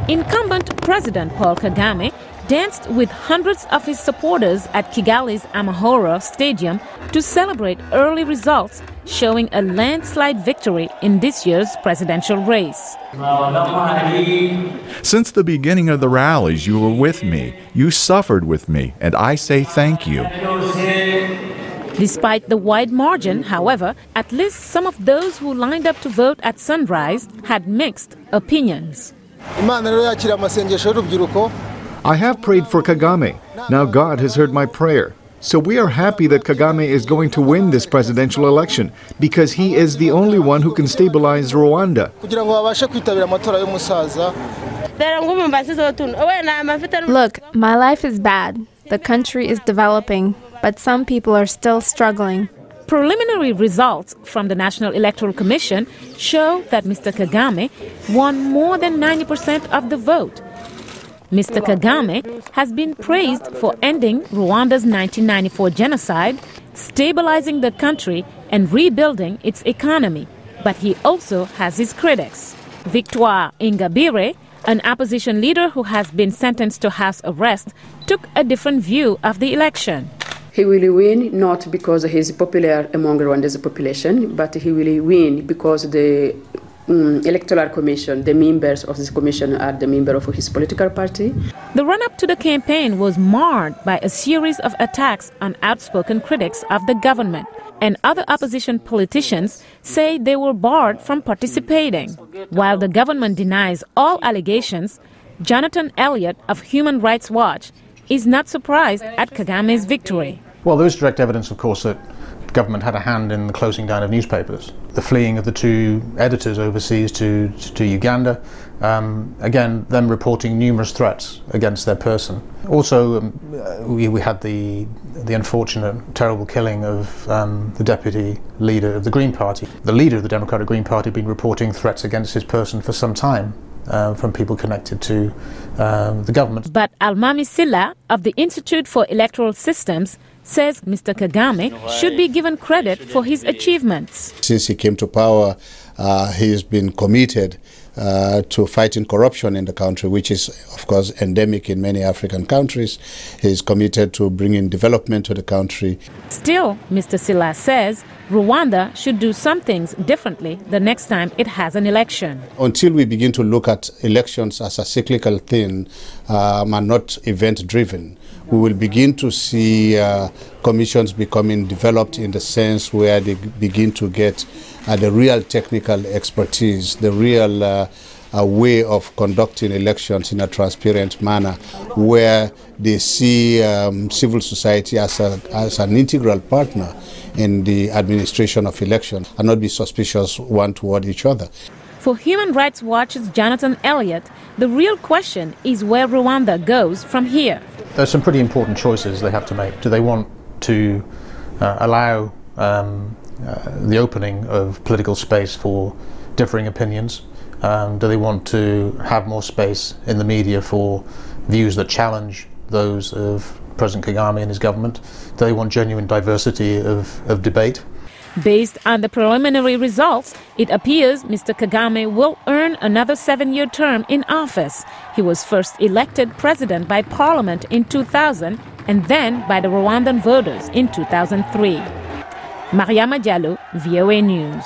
Incumbent President Paul Kagame danced with hundreds of his supporters at Kigali's Amahoro Stadium to celebrate early results, showing a landslide victory in this year's presidential race. Since the beginning of the rallies, you were with me. You suffered with me, and I say thank you. Despite the wide margin, however, at least some of those who lined up to vote at sunrise had mixed opinions. I have prayed for Kagame. Now God has heard my prayer. So we are happy that Kagame is going to win this presidential election because he is the only one who can stabilize Rwanda. Look, my life is bad. The country is developing, but some people are still struggling. Preliminary results from the National Electoral Commission show that Mr. Kagame won more than 90% of the vote. Mr. Kagame has been praised for ending Rwanda's 1994 genocide, stabilizing the country and rebuilding its economy. But he also has his critics. Victoire Ingabire, an opposition leader who has been sentenced to house arrest, took a different view of the election. He will win not because he is popular among Rwanda's population, but he will win because the Electoral Commission, the members of this commission are the members of his political party. The run-up to the campaign was marred by a series of attacks on outspoken critics of the government, and other opposition politicians say they were barred from participating. While the government denies all allegations, Jonathan Elliott of Human Rights Watch is not surprised at Kagame's victory. Well, there is direct evidence, of course, that government had a hand in the closing down of newspapers, the fleeing of the two editors overseas to Uganda, again, them reporting numerous threats against their person. Also, we had the unfortunate, terrible killing of the deputy leader of the Green Party. The leader of the Democratic Green Party had been reporting threats against his person for some time from people connected to the government. But Almami Silla of the Institute for Electoral Systems says Mr. Kagame should be given credit for his achievements. Since he came to power, he's been committed to fighting corruption in the country, which is, of course, endemic in many African countries. He's committed to bringing development to the country. Still, Mr. Silla says Rwanda should do some things differently the next time it has an election. Until we begin to look at elections as a cyclical thing and not event-driven, we will begin to see commissions becoming developed in the sense where they begin to get the real technical expertise, the real way of conducting elections in a transparent manner, where they see civil society as an integral partner in the administration of elections and not be suspicious one toward each other. For Human Rights Watch's Jonathan Elliott, the real question is where Rwanda goes from here. There's some pretty important choices they have to make. Do they want to allow the opening of political space for differing opinions? Do they want to have more space in the media for views that challenge those of President Kagame and his government? Do they want genuine diversity of debate? Based on the preliminary results, it appears Mr. Kagame will earn another 7-year term in office. He was first elected president by parliament in 2000 and then by the Rwandan voters in 2003. Mariama Diallo, VOA News.